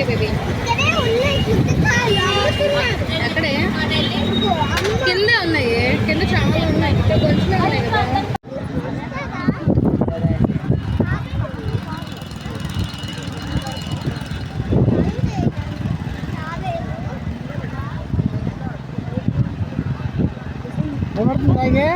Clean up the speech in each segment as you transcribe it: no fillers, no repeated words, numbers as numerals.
Okay baby. ఎక్కడే కింద ఉన్నాయి, కింద చాలా ఉన్నాయి, కొంచెమే ఉన్నాయి కదా. ఎవరుందాగే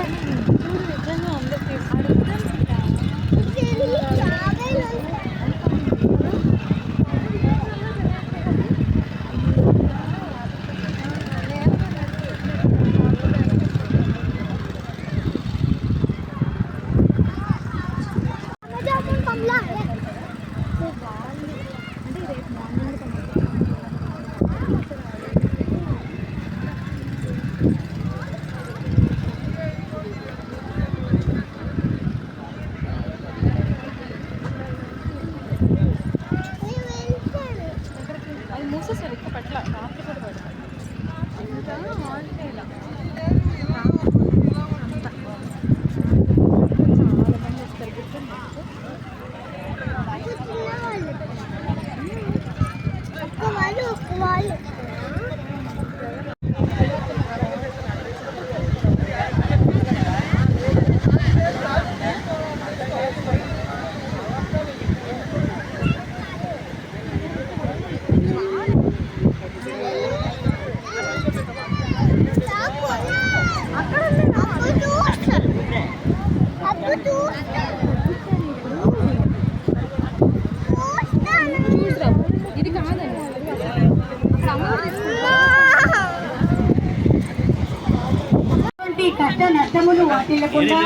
కష్ట నష్టములు వాటిల్లకుండా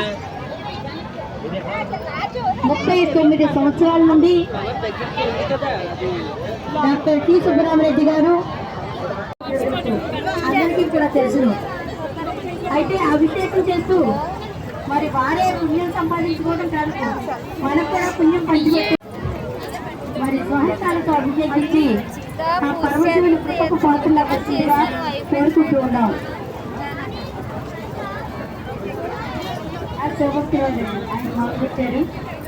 39 సంవత్సరాల నుండి డాక్టర్ టి సుబ్బరామరెడ్డి గారు అందరికీ కూడా తెలుసును. అయితే అభిషేకం చేస్తూ మరి వారే పుణ్యం సంపాదించుకోవడం కాదు, మనకు కూడా పుణ్యం పంచిపెట్టి మరి స్వహస్తాలతో అభిషేకించి ఆ పరమశివుని కృపకు పాత్రలా వచ్చిగా కోరుకుంటూ ఉన్నాం. శోభక్తివాడు ఆయన మొదలుపెట్టారు,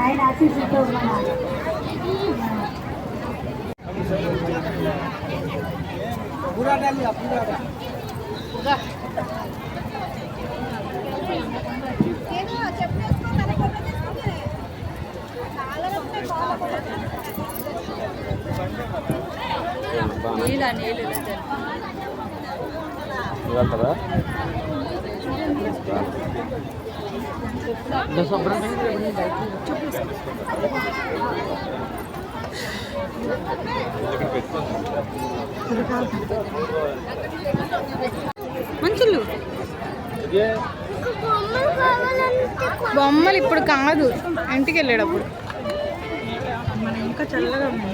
ఆయన ఆశీస్సులతో మన మంచులు బొమ్మలు ఇప్పుడు కాదు, ఇంటికి వెళ్ళేటప్పుడు. మన ఇంకా చల్లగా ఉంది.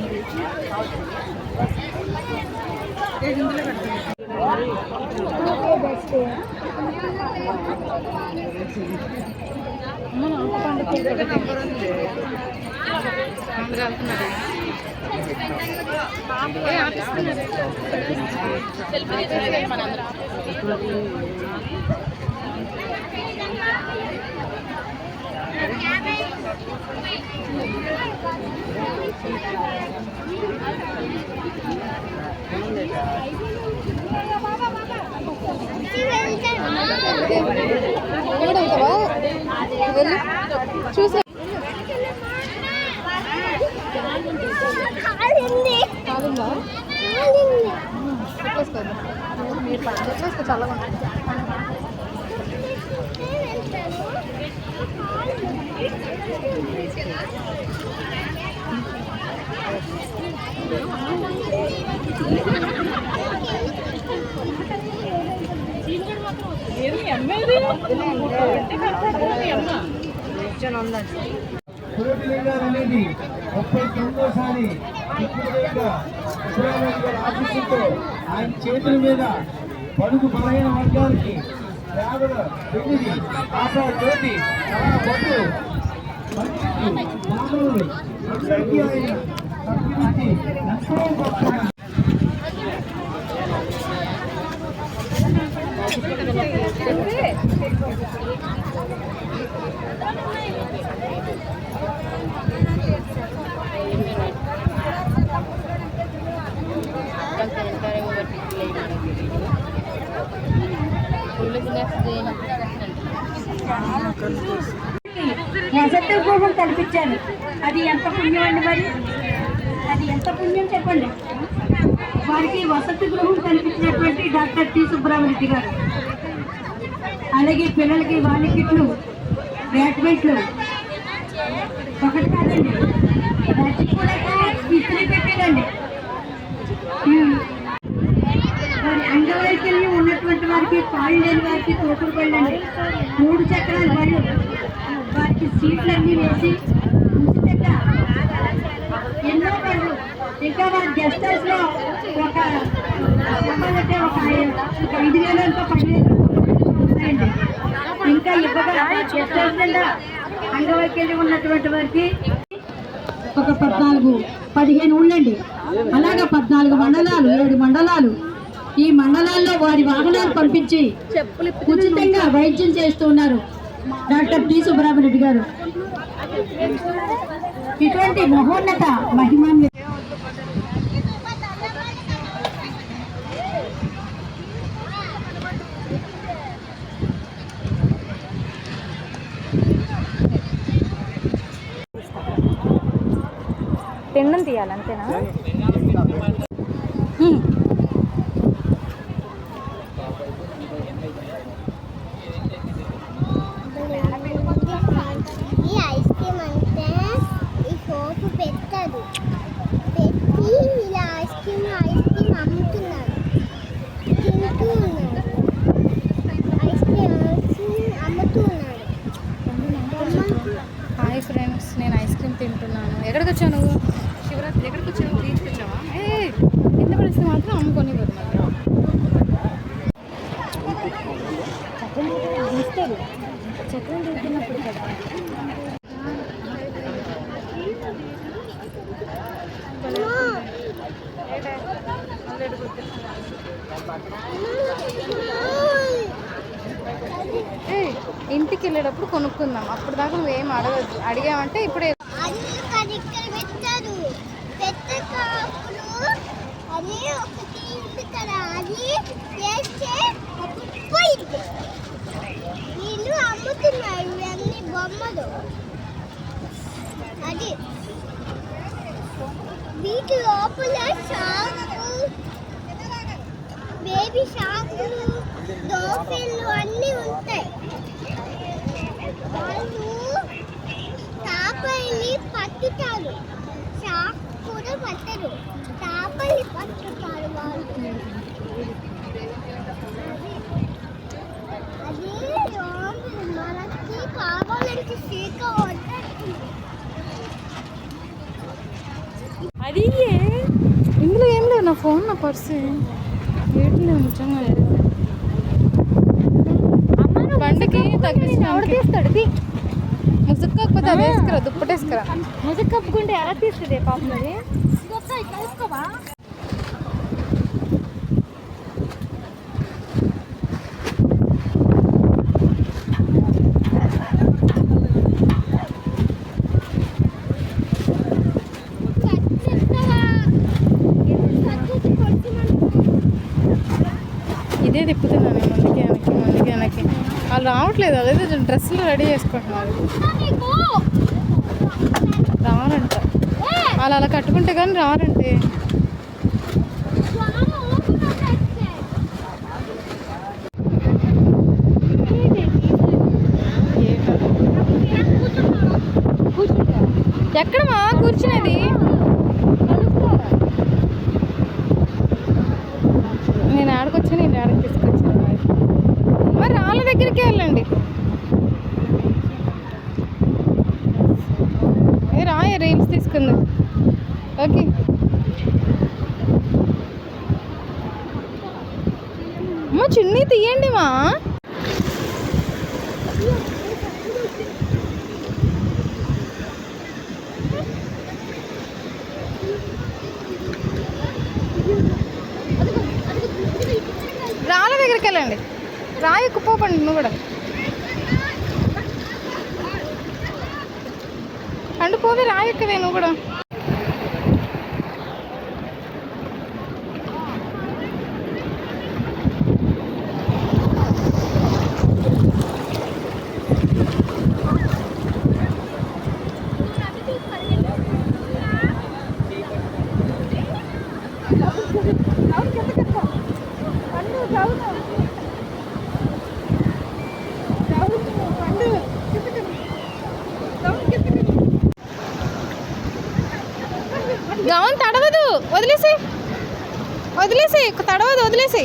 చూసా మీరు పని చాలా అనేది 39సారి ఆశీస్సులతో ఆయన చేతుల మీద బడుగు బలహీన వర్గాలకి పేదల పెళ్లిది ఆశా జ్యోతి బొట్టు మానవులు అందరికీ ఆయన వసతి గృహం కల్పించారు. అది ఎంత పుణ్యం అండి మరి? అది ఎంత పుణ్యం చెప్పండి. వారికి వసతి గృహం కల్పించినటువంటి డాక్టర్ టి సుబ్రహ్మరెడ్డి గారు. అలాగే పిల్లలకి వాణి కిట్లు, బ్యాడ్మింట్లు ఒకటి కాదండి, కూడా ఇస్త్రీ పెట్టారండి. మరి అంగవైకల్యం ఉన్నటువంటి వారికి, కాళ్ళు లేని వారికి తోపుడు బళ్ళండి, 3 చక్రాల బళ్ళు, వారికి సీట్లన్నీ వేసి ఉచితంగా ఎన్నో బళ్ళు. ఇంకా వారి గెస్ట్ హౌస్ లో ఒక 5,000 ఎంతో 10,000 ఉన్నాయండి. ఇంకా ఇవ్వగా గెస్ట్ హౌస్ కింద అంగవైకల్యం ఉన్నటువంటి వారికి ఒక 14-15 ఊళ్ళండి. అలాగా 14 మండలాలు, 7 మండలాలు. ఈ మండలాల్లో వారి వాహనాలు పంపించి ఉచితంగా వైద్యం చేస్తూ ఉన్నారు డాక్టర్ టి సుబ్రహ్మరెడ్డి గారు. ఇటువంటి మహోన్నత మహిమాన్విత పెండం తీయాలి అంతేనా? ఈ ఐస్ క్రీమ్ అంటే ఈ సోపు పెట్టదు, పెట్టి ఇలా ఐస్ క్రీమ్ అమ్ముతున్నారు, తింటూ ఉన్నారు. ఐస్ క్రీమ్ అమ్ముతూ ఉన్నారు. హాయ్ ఫ్రెండ్స్, నేను ఐస్ క్రీమ్ తింటున్నాను. ఎక్కడికి వచ్చావు నువ్వు? శివరాత్రి ఎక్కడికి వచ్చావు? బీచ్కి వచ్చావా? కింద పడిస్తే మాత్రం అమ్ముకొని చక్రం తింటున్నప్పుడు కదా. ఇంటికి వెళ్ళేటప్పుడు కొనుక్కుందాం. అప్పుడు దాకా నువ్వేం అడగద్దు. అడిగామంటే ఇప్పుడే వీళ్ళు అమ్ముతున్నారు ఇవన్నీ బొమ్మలు. అది వీటి లోపల షాంపు, బేబీ షాంపులు, దోసెళ్ళు అన్నీ ఉంటాయి. వాళ్ళు తాపల్ని పట్టుతారు, షాంపు కూడా పట్టరు, తాపల్ని పట్టుతారు వాళ్ళు. అది మనకి కావాలంటే సీకా అది ఇందులో ఏం లేవు. నా ఫోన్, నా పర్సు ఏటి లేవు నిజంగా. బండికి తగిలిస్తాడు. ముసుక్కపోతే అది వేసుకురా, దుప్పటేసుకురా. ముసుగు కప్పుకుంటే ఎలా తీస్తుంది పాపం? అది ఇదే తిప్పుతున్నాను ముందుకి వెనక్కి. వాళ్ళు రావట్లేదు. అదే డ్రెస్సులు రెడీ చేసుకుంటున్నారు. రారంట వాళ్ళు. అలా కట్టుకుంటే కానీ రారంటే. ఎక్కడమా కూర్చునేది? నేను ఆడకొచ్చాను, నేను ఆడకి తీసుకొచ్చాను. మరి రాళ్ళ దగ్గరికి వెళ్ళండి. రాయ రీల్స్ తీసుకుందాం. ఓకే, అమ్మ చున్నీ తీయండి మా. రాళ్ళ దగ్గరికి వెళ్ళండి. రాయి కుప్పండి నువ్వు కూడా. అండు పోవే, రాయి ఎక్కవే నువ్వు కూడా. గౌన్ తడవదు, వదిలేసి తడవదు, వదిలేసి